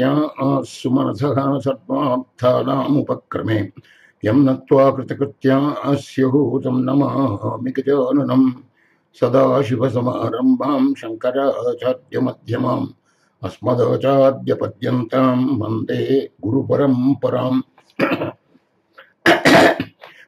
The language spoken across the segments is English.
Kritya Sumanasaha Satmathanamupakkrame Yam Natva Kritakritya Asyahutam Nama Mikajananam Sada Shiva Samarambam Shankara Acharya Madhyamam Asmadacharya Padyantam Vande Guru Paramparam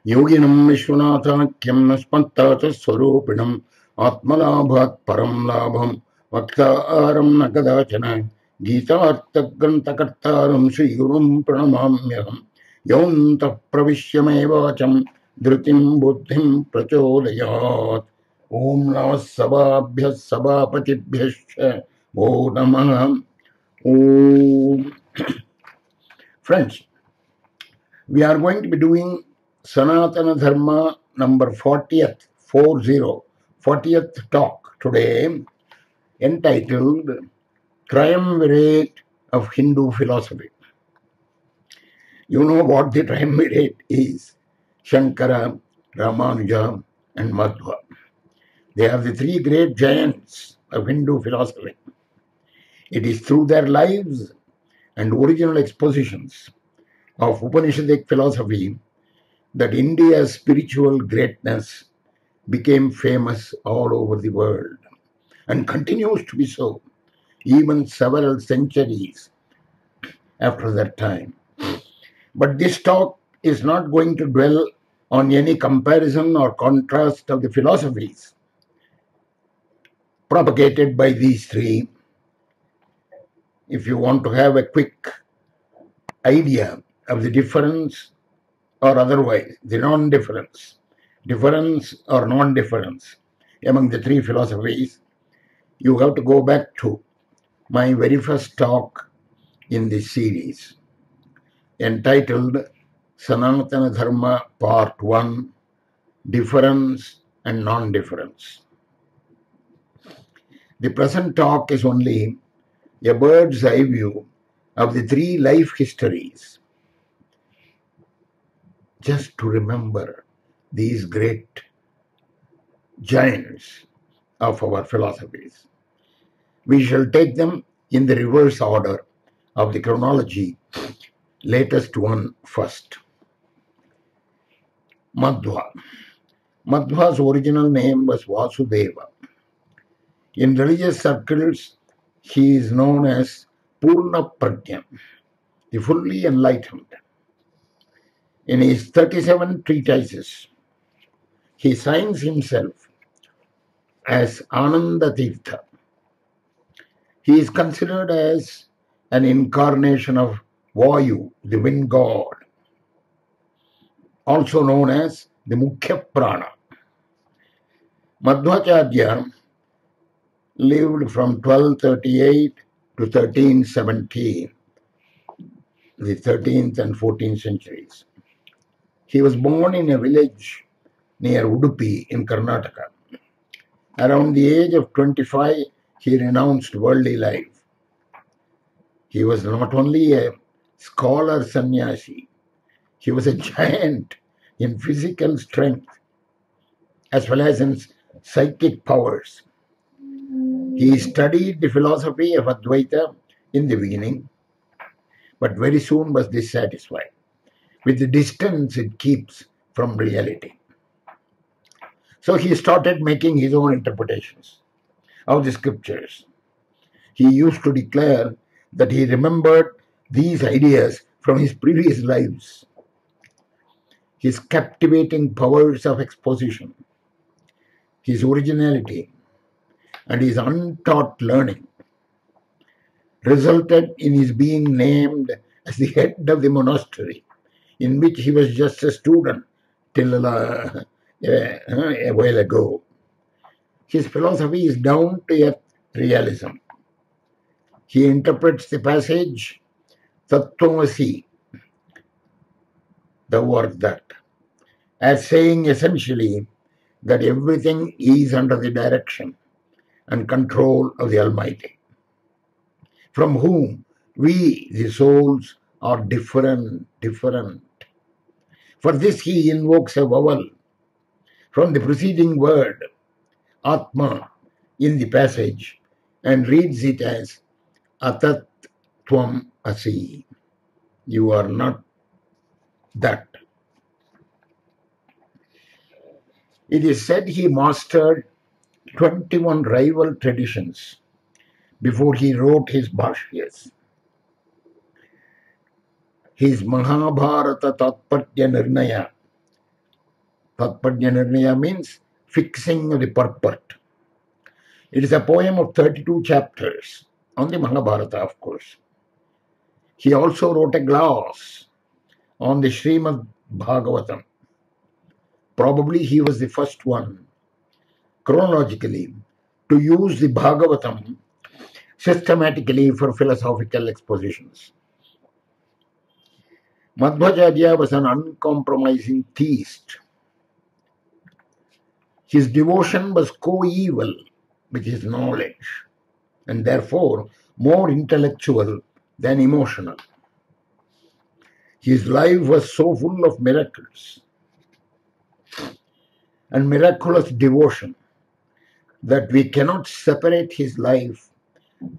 Yoginam Vishwanathakyam Naspantata Swarupinam Atmalabhat Param Labham Vaktaram Nagadachana Gita-artha-grantha-kartaram Sri-Gurum Pranamamyaham Yauntah Pravishyamevacham Dhritim Buddhim Prachodayat Om Namah Sababhyas Sabapatibhyascha Om Namah Om. Friends, we are going to be doing Sanatana Dharma number 40th talk today, entitled Triumvirate of Hindu Philosophy. You know what the Triumvirate is: Shankara, Ramanuja, and Madhva. They are the three great giants of Hindu philosophy. It is through their lives and original expositions of Upanishadic philosophy that India's spiritual greatness became famous all over the world and continues to be so, even several centuries after that time. But this talk is not going to dwell on any comparison or contrast of the philosophies propagated by these three. If you want to have a quick idea of the difference or otherwise, the non-difference, difference or non-difference among the three philosophies, you have to go back to my very first talk in this series, entitled Sanatana Dharma Part 1, Difference and Non-Difference. The present talk is only a bird's eye view of the three life histories, just to remember these great giants of our philosophies. We shall take them in the reverse order of the chronology, latest one first. Madhva. Madhva's original name was Vasudeva. In religious circles, he is known as Purna Prajna, the fully enlightened. In his 37 treatises, he signs himself as Ananda Tirtha. He is considered as an incarnation of Vayu, the wind god, also known as the Mukhya Prana. Madhvacharya lived from 1238 to 1317, the 13th and 14th centuries. He was born in a village near Udupi in Karnataka. Around the age of 25, he renounced worldly life. He was not only a scholar sannyasi, he was a giant in physical strength as well as in psychic powers. He studied the philosophy of Advaita in the beginning, but very soon was dissatisfied with the distance it keeps from reality. So he started making his own interpretations of the scriptures. He used to declare that he remembered these ideas from his previous lives. His captivating powers of exposition, his originality, and his untaught learning resulted in his being named as the head of the monastery, in which he was just a student till a while ago. His philosophy is down-to-earth realism. He interprets the passage, Tattvamasi, thou art that, as saying essentially that everything is under the direction and control of the Almighty, from whom we, the souls, are different. For this he invokes a vowel from the preceding word, Atma, in the passage, and reads it as Atat Tvam asi. You are not that. It is said he mastered 21 rival traditions before he wrote his Bhashyas. His Mahabharata Tatparya Nirnaya. Tatparya Nirnaya means fixing the purport. It is a poem of 32 chapters on the Mahabharata, of course. He also wrote a gloss on the Srimad Bhagavatam. Probably he was the first one, chronologically, to use the Bhagavatam systematically for philosophical expositions. Madhvacharya was an uncompromising theist. His devotion was coeval with his knowledge, and therefore more intellectual than emotional. His life was so full of miracles and miraculous devotion that we cannot separate his life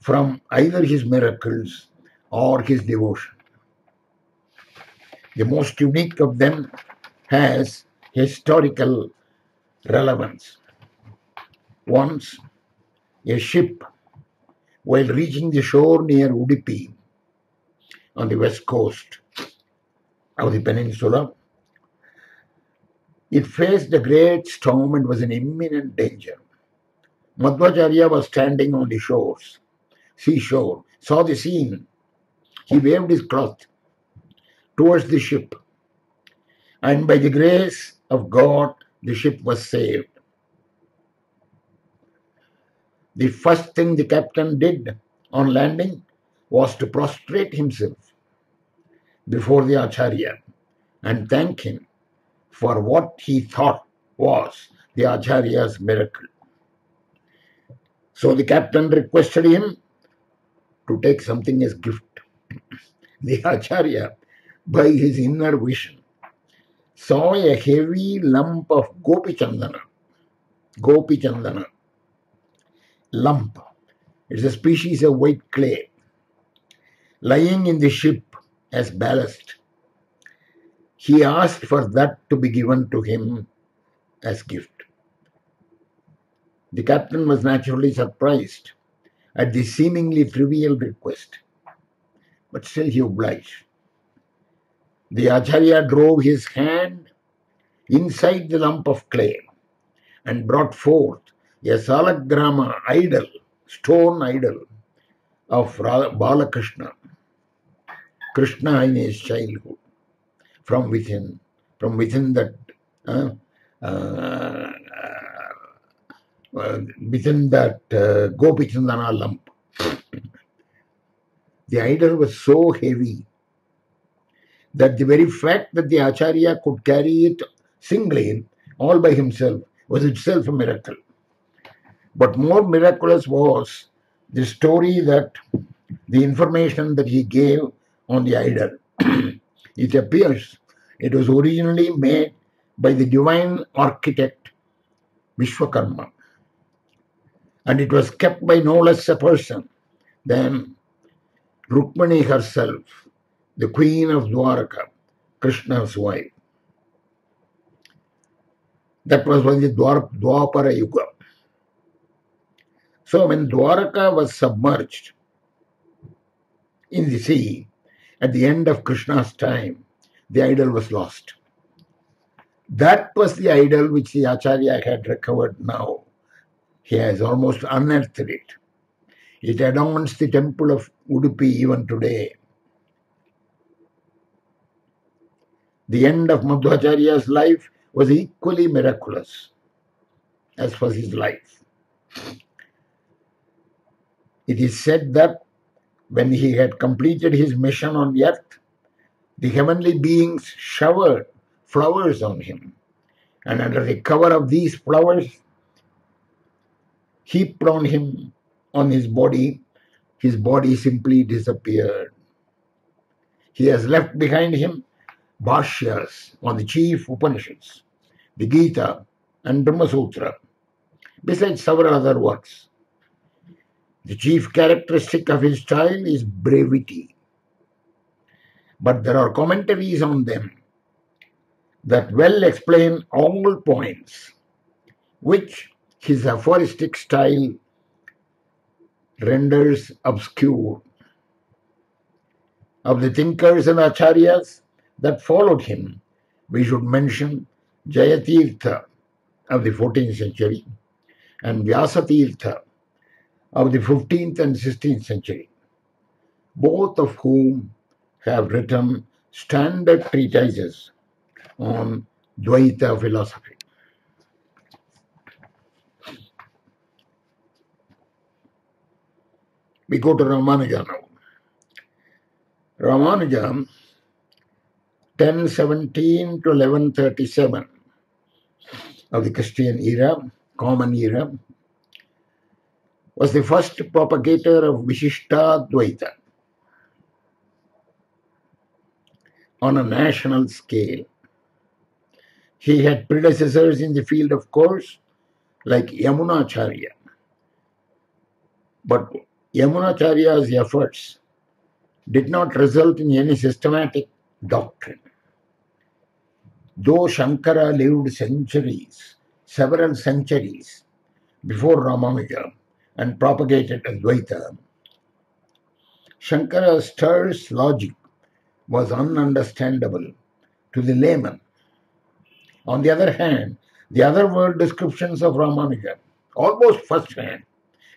from either his miracles or his devotion. The most unique of them has historical relevance. Once, a ship, while reaching the shore near Udupi on the west coast of the peninsula, it faced a great storm and was in imminent danger. Madhvacharya was standing on the seashore, saw the scene. He waved his cloth towards the ship, and by the grace of God, the ship was saved. The first thing the captain did on landing was to prostrate himself before the Acharya and thank him for what he thought was the Acharya's miracle. So the captain requested him to take something as gift. The Acharya, by his inner vision, saw a heavy lump of gopi chandana lump. It's a species of white clay lying in the ship as ballast. He asked for that to be given to him as gift. The captain was naturally surprised at the seemingly trivial request, but still he obliged. The Acharya drove his hand inside the lump of clay and brought forth a Salagrama idol, stone idol of Balakrishna, Krishna in his childhood, from within that Gopi Chandana lump. The idol was so heavy that the very fact that the Acharya could carry it singly, all by himself, was itself a miracle. But more miraculous was the story that the information that he gave on the idol. It appears it was originally made by the divine architect Vishwakarma, and it was kept by no less a person than Rukmani herself, the queen of Dwaraka, Krishna's wife. That was when the Dwapara Yuga. So when Dwaraka was submerged in the sea at the end of Krishna's time, the idol was lost. That was the idol which the Acharya had recovered now. He has almost unearthed it. It adorns the temple of Udupi even today. The end of Madhvacharya's life was equally miraculous as was his life. It is said that when he had completed his mission on earth, the heavenly beings showered flowers on him, and under the cover of these flowers, heaped on him, on his body simply disappeared. He has left behind him Bhashyas on the chief Upanishads, the Gita and Brahma Sutra, besides several other works. The chief characteristic of his style is brevity, but there are commentaries on them that well explain all points, which his aphoristic style renders obscure. Of the thinkers and acharyas that followed him, we should mention Jayatirtha of the 14th century and Vyasatirtha of the 15th and 16th century, both of whom have written standard treatises on Advaita philosophy. We go to Ramanuja now. Ramanuja, 1017 to 1137 of the Christian era, common era, was the first propagator of Vishishtadvaita on a national scale. He had predecessors in the field, of course, like Yamunacharya. But Yamunacharya's efforts did not result in any systematic doctrine. Though Shankara lived several centuries before Ramanuja and propagated Advaita, Shankara's terse logic was ununderstandable to the layman. On the other hand, the other word descriptions of Ramanuja, almost first-hand,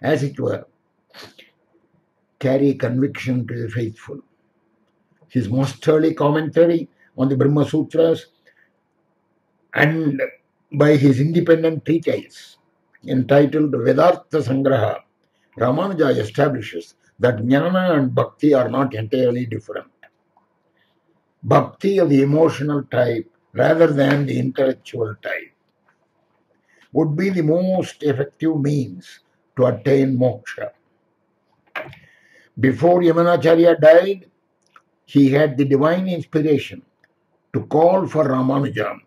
as it were, carry conviction to the faithful. His masterly commentary on the Brahma Sutras and by his independent treatise entitled Vedartha Sangraha, Ramanuja establishes that jnana and bhakti are not entirely different. Bhakti of the emotional type rather than the intellectual type would be the most effective means to attain moksha. Before Yamunacharya died, he had the divine inspiration to call for Ramanuja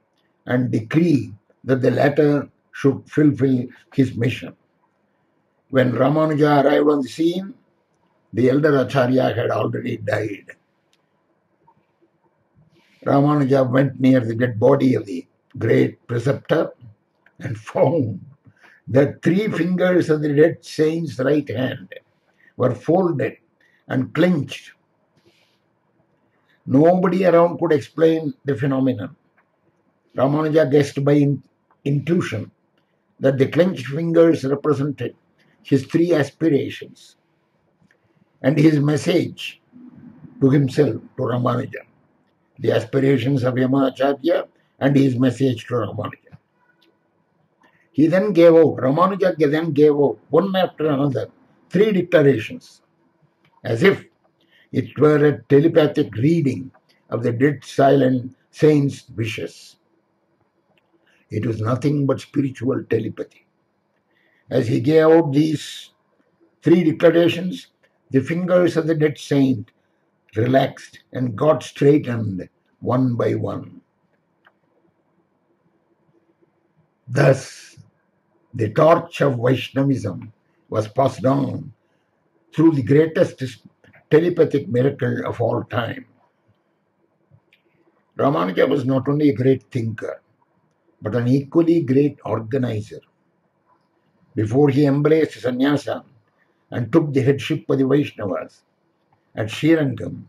and decree that the latter should fulfill his mission. When Ramanuja arrived on the scene, the elder Acharya had already died. Ramanuja went near the dead body of the great preceptor and found that 3 fingers of the dead saint's right hand were folded and clenched. Nobody around could explain the phenomenon. Ramanuja guessed by intuition that the clenched fingers represented his 3 aspirations and his message to himself, to Ramanuja, the aspirations of Yamunacharya and his message to Ramanuja. Ramanuja then gave out, one after another, 3 declarations, as if it were a telepathic reading of the dead silent saint's wishes. It was nothing but spiritual telepathy. As he gave out these 3 declarations, the fingers of the dead saint relaxed and got straightened one by one. Thus, the torch of Vaishnavism was passed on through the greatest telepathic miracle of all time. Ramanuja was not only a great thinker, but an equally great organizer. Before he embraced sannyasa and took the headship of the Vaishnavas at Srirangam,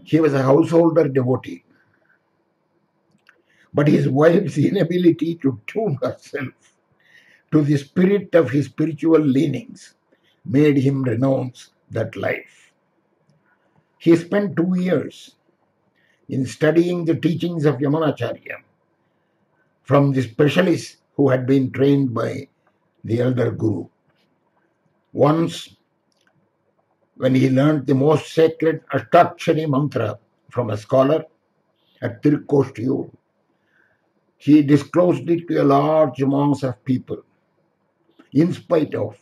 he was a householder devotee. But his wife's inability to tune herself to the spirit of his spiritual leanings made him renounce that life. He spent 2 years in studying the teachings of Yamunacharya from the specialists who had been trained by the elder guru. Once, when he learned the most sacred Ashtakshari mantra from a scholar at Tirukkoshtiur, he disclosed it to a large mass of people, in spite of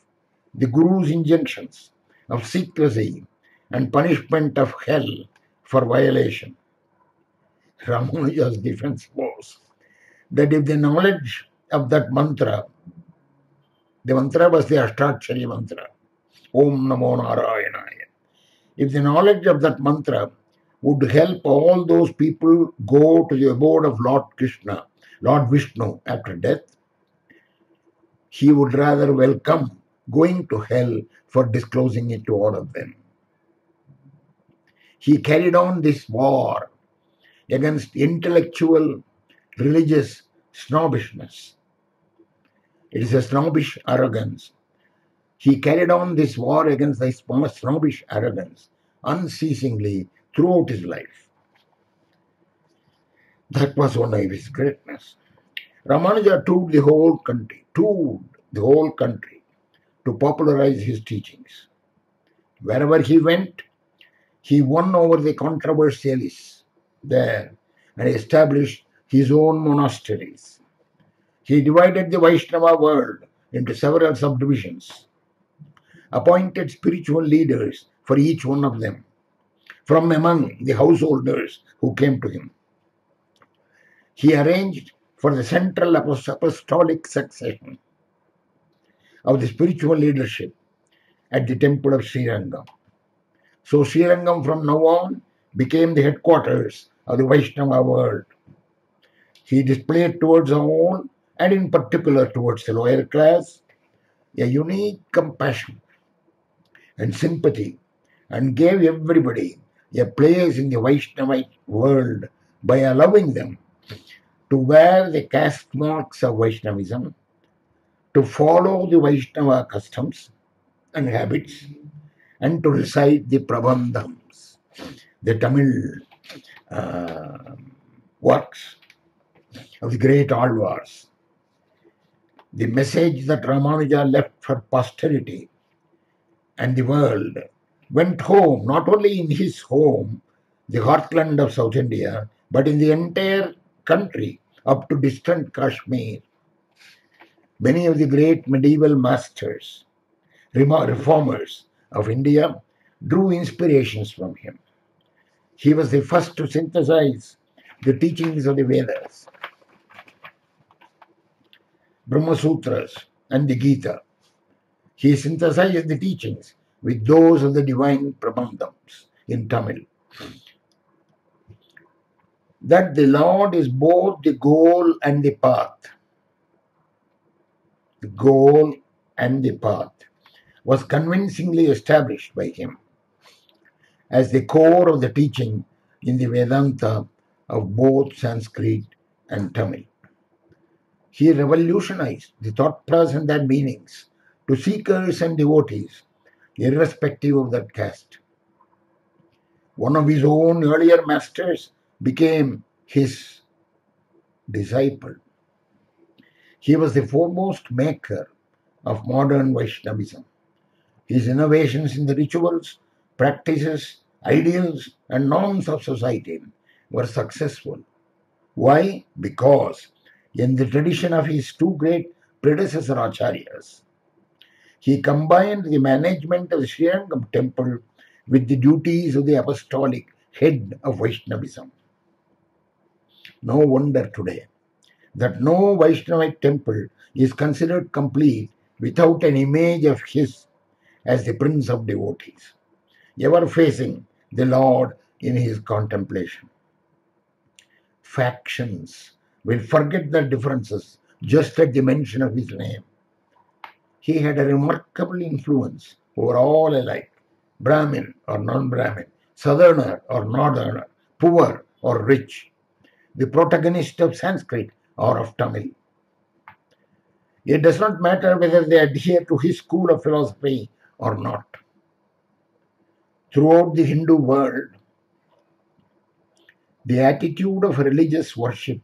the Guru's injunctions of secrecy and punishment of hell for violation. Ramanuja's defense was that if the knowledge of that mantra, the mantra was the Ashtakshari mantra, Om Namo Narayanaya. If the knowledge of that mantra would help all those people go to the abode of Lord Krishna, Lord Vishnu after death, he would rather welcome going to hell for disclosing it to all of them. He carried on this war against intellectual, religious snobbishness. It is a snobbish arrogance. He carried on this war against this snobbish arrogance unceasingly throughout his life. That was one of his greatness. Ramanuja toured the whole country to popularize his teachings. Wherever he went, he won over the controversialists there and established his own monasteries. He divided the Vaishnava world into several subdivisions, appointed spiritual leaders for each one of them from among the householders who came to him. He arranged for the central apostolic succession of the spiritual leadership at the temple of Srirangam. So Srirangam from now on became the headquarters of the Vaishnava world. He displayed towards all, and in particular towards the lower class, a unique compassion and sympathy, and gave everybody a place in the Vaishnava world by allowing them to wear the caste marks of Vaishnavism, to follow the Vaishnava customs and habits, and to recite the Prabandhams, the Tamil works of the great Alvars. The message that Ramanuja left for posterity and the world went home, not only in his home, the heartland of South India, but in the entire country up to distant Kashmir. Many of the great medieval masters, reformers of India, drew inspirations from him. He was the first to synthesize the teachings of the Vedas, Brahma Sutras, and the Gita. He synthesized the teachings with those of the divine Prabandhams in Tamil. That the Lord is both the goal and the path. The goal and the path was convincingly established by him as the core of the teaching in the Vedanta of both Sanskrit and Tamil. He revolutionized the thought process and their meanings to seekers and devotees, irrespective of that caste. One of his own earlier masters became his disciple. He was the foremost maker of modern Vaishnavism. His innovations in the rituals, practices, ideals, and norms of society were successful. Why? Because in the tradition of his two great predecessor acharyas, he combined the management of the Srirangam temple with the duties of the apostolic head of Vaishnavism. No wonder today that no Vaishnavite temple is considered complete without an image of his as the prince of devotees, ever facing the Lord in his contemplation. Factions will forget their differences just at the mention of his name. He had a remarkable influence over all alike, Brahmin or non-Brahmin, southerner or northerner, poor or rich, the protagonist of Sanskrit or of Tamil. It does not matter whether they adhere to his school of philosophy or not. Throughout the Hindu world, the attitude of religious worship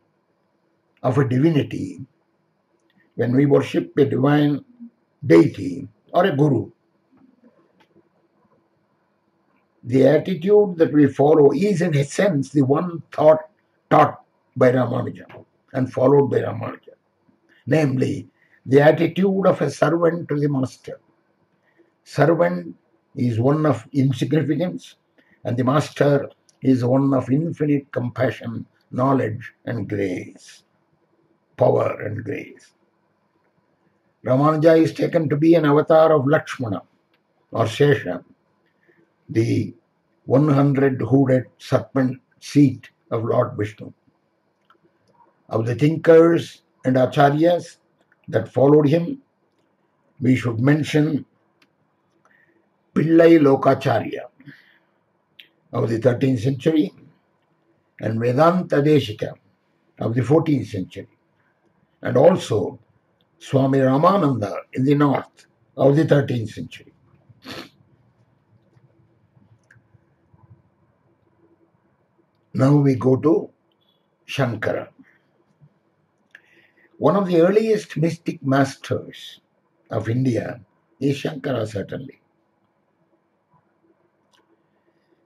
of a divinity, when we worship a divine deity or a guru, the attitude that we follow is in a sense the one taught by Ramanuja and followed by Ramanuja, namely the attitude of a servant to the master. Servant is one of insignificance, and the master is one of infinite compassion, knowledge, and grace, power and grace. Ramanuja is taken to be an avatar of Lakshmana, or Shesha, the 100-hooded serpent seat of Lord Vishnu. Of the thinkers and acharyas that followed him, we should mention Pillai Lokacharya of the 13th century and Vedanta Deshika of the 14th century, and also Swami Ramananda in the north of the 13th century. Now we go to Shankara. One of the earliest mystic masters of India is Shankara, certainly.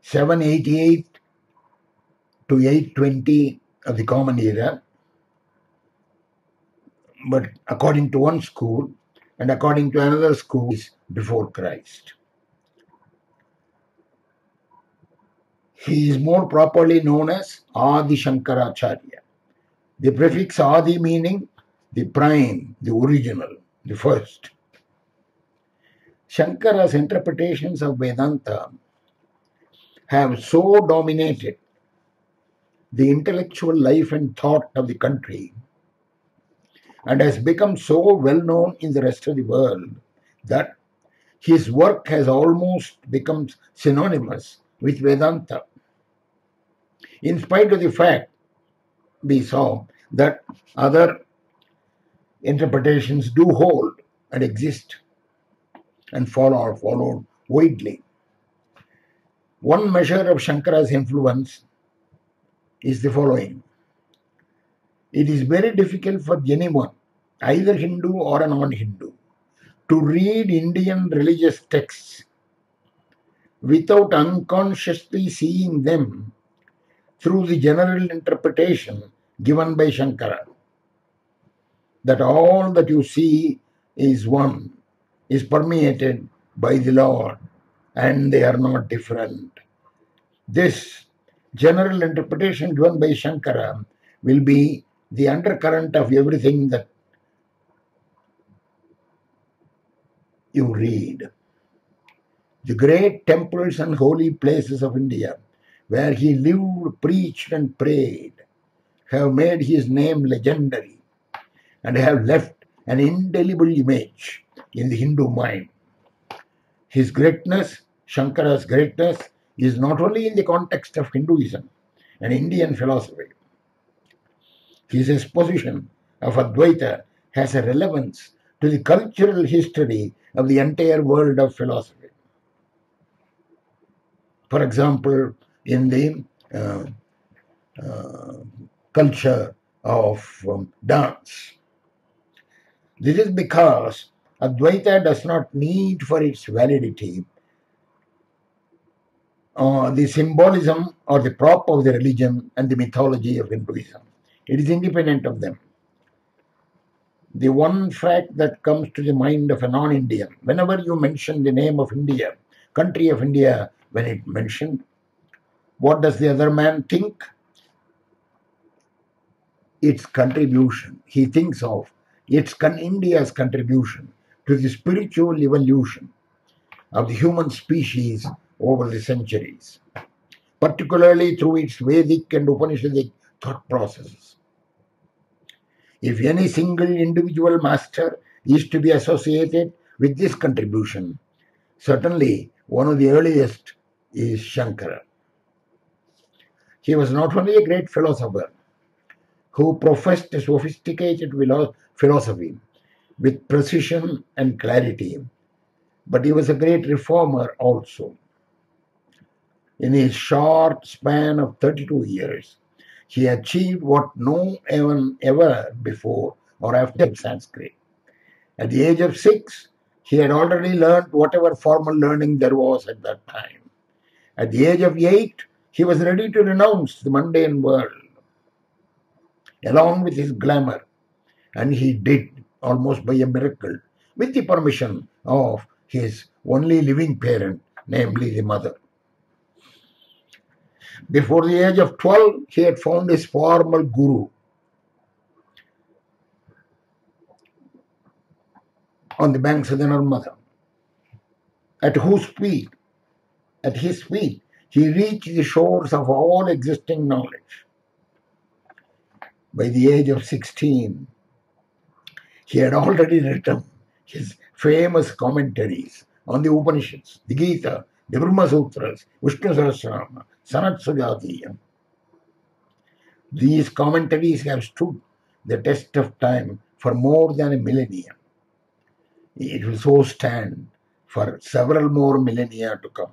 788 to 820 of the Common Era, but according to one school and according to another school is before Christ. He is more properly known as Adi Shankaracharya. The prefix Adi meaning the prime, the original, the first. Shankara's interpretations of Vedanta have so dominated the intellectual life and thought of the country and has become so well known in the rest of the world that his work has almost become synonymous with Vedanta, in spite of the fact we saw that other interpretations do hold and exist and followed widely. One measure of Shankara's influence is the following. It is very difficult for anyone, either Hindu or a non-Hindu, to read Indian religious texts without unconsciously seeing them through the general interpretation given by Shankara, that all that you see is one, is permeated by the Lord, and they are not different. This general interpretation given by Shankara will be the undercurrent of everything that you read. The great temples and holy places of India, where he lived, preached, and prayed, have made his name legendary and have left an indelible image in the Hindu mind. His greatness, Shankara's greatness, is not only in the context of Hinduism and Indian philosophy. His exposition of Advaita has a relevance to the cultural history of the entire world of philosophy. For example, in the culture of dance. This is because Advaita does not need for its validity the symbolism or the prop of the religion and the mythology of Hinduism. It is independent of them. The one fact that comes to the mind of a non-Indian, whenever you mention the name of India, country of India, when it mentioned, what does the other man think? Its contribution. He thinks of India's contribution to the spiritual evolution of the human species over the centuries, particularly through its Vedic and Upanishadic thought processes. If any single individual master is to be associated with this contribution, certainly one of the earliest is Shankara. He was not only a great philosopher who professed a sophisticated philosophy with precision and clarity, but he was a great reformer also. In his short span of 32 years, he achieved what no one ever before or after Sanskrit. At the age of 6, he had already learned whatever formal learning there was at that time. At the age of 8, he was ready to renounce the mundane world, along with his glamour, and he did, almost by a miracle, with the permission of his only living parent, namely the mother. Before the age of 12, he had found his formal guru on the banks of the Narmada. at his feet, he reached the shores of all existing knowledge. By the age of 16, he had already written his famous commentaries on the Upanishads, the Gita, the Brahma Sutras, Vishnu Sahasranama, Sanat Sujatiyam. These commentaries have stood the test of time for more than a millennium. It will so stand for several more millennia to come.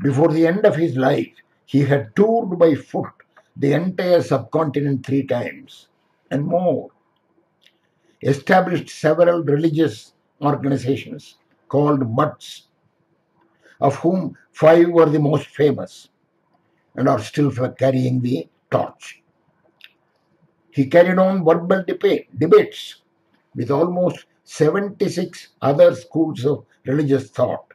Before the end of his life, he had toured by foot the entire subcontinent 3 times and more, established several religious organizations called mutts, of whom 5 were the most famous and are still carrying the torch. He carried on verbal debates with almost 76 other schools of religious thought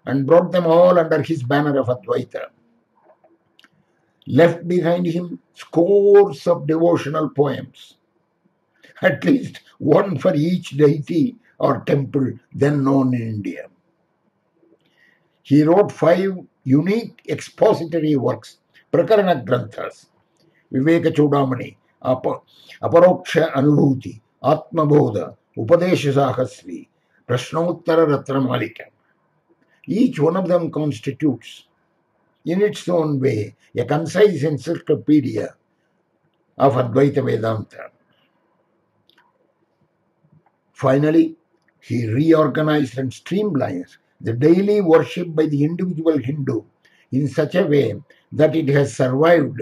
and brought them all under his banner of Advaita. Left behind him scores of devotional poems, at least one for each deity or temple then known in India. He wrote 5 unique expository works, Prakarana Granthas, Viveka Chudamani, Aparoksha Anubhuti, Atmabodha, Upadesha Sahasri, Prashnottara Ratnamalika. Each one of them constitutes, in its own way, a concise encyclopedia of Advaita Vedanta. Finally, he reorganized and streamlined the daily worship by the individual Hindu in such a way that it has survived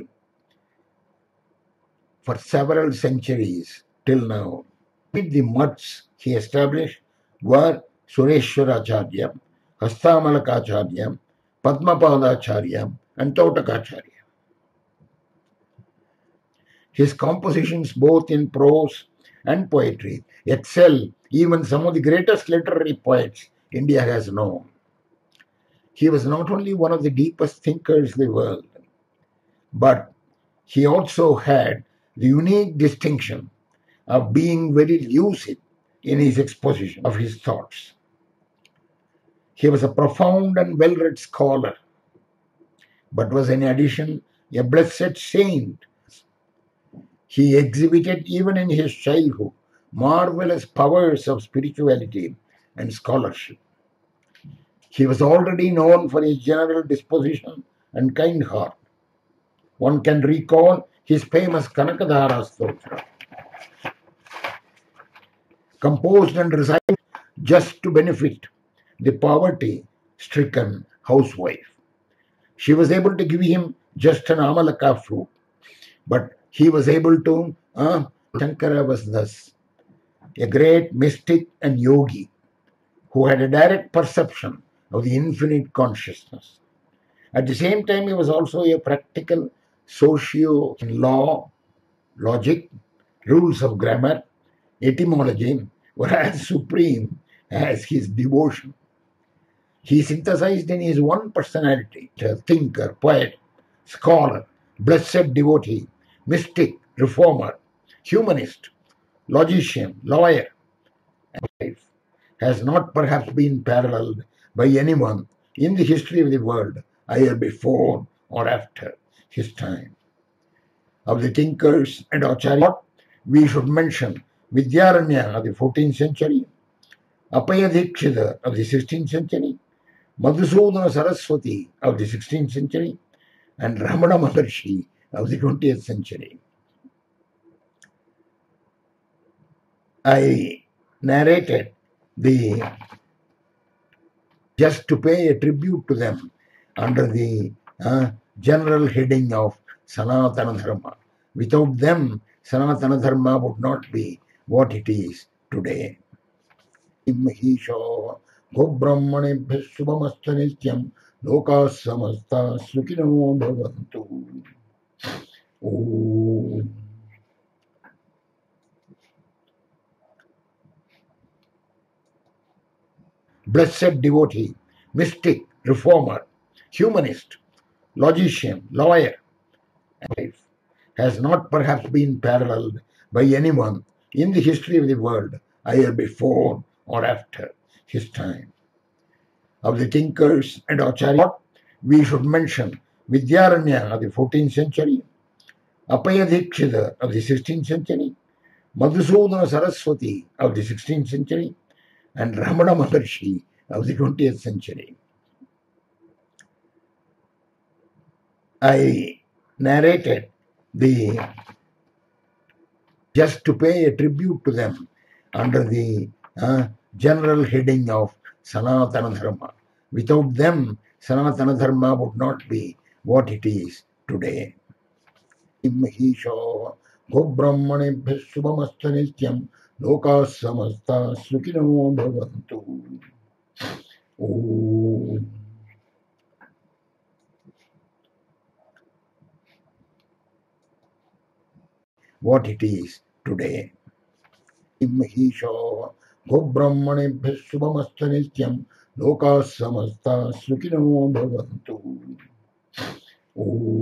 for several centuries till now. The mutts he established were Sureshwaracharya, Hastamalakacharya, Padmapadacharya, and Tautakacharya. His compositions, both in prose and poetry, excel even some of the greatest literary poets India has known. He was not only one of the deepest thinkers in the world, but he also had the unique distinction of being very lucid in his exposition of his thoughts. He was a profound and well-read scholar, but was in addition a blessed saint. He exhibited, even in his childhood, marvelous powers of spirituality and scholarship. He was already known for his general disposition and kind heart. One can recall his famous Kanakadhara Stotra, composed and recited just to benefit the poverty-stricken housewife. She was able to give him just an amalaka fruit, but he was able to. Shankara was thus a great mystic and yogi who had a direct perception of the infinite consciousness. At the same time, he was also a practical socio law, logic, rules of grammar, etymology were as supreme as his devotion. He synthesized in his one personality a thinker, poet, scholar, blessed devotee, mystic, reformer, humanist, logician, lawyer, and life has not perhaps been paralleled by anyone in the history of the world, either before or after his time. Of the thinkers and Acharya, we should mention Vidyaranya of the 14th century, Apaya Dikshita of the 16th century, Madhusudana Saraswati of the 16th century, and Ramana Maharshi of the 20th century. I narrated just to pay a tribute to them under the general heading of Sanatana Dharma. Without them, Sanatana Dharma would not be what it is today. Gobrahmanebhya shubhamastu nityam loka samasta sukhino bhavantu. Om. Blessed devotee, mystic, reformer, humanist, logician, lawyer, and life has not perhaps been paralleled by anyone in the history of the world, either before or after his time. of the thinkers and Acharya. We should mention Vidyaranya of the 14th century, Apaya Dikshita of the 16th century, Madhusudana Saraswati of the 16th century, and Ramana Maharshi of the 20th century. I narrated the just to pay a tribute to them under the general heading of Sanatana Dharma. Without them, Sanatana Dharma would not be what it is today. Mahisha Gobrahmanebhya Shubhamasta Nityam Loka Samasta Sukhino Bhavantu. Om. What it is today. Mahisha Gobrahmanebhya Shubhamasta Nityam Loka Samasta Sukhino Bhavantu. Om.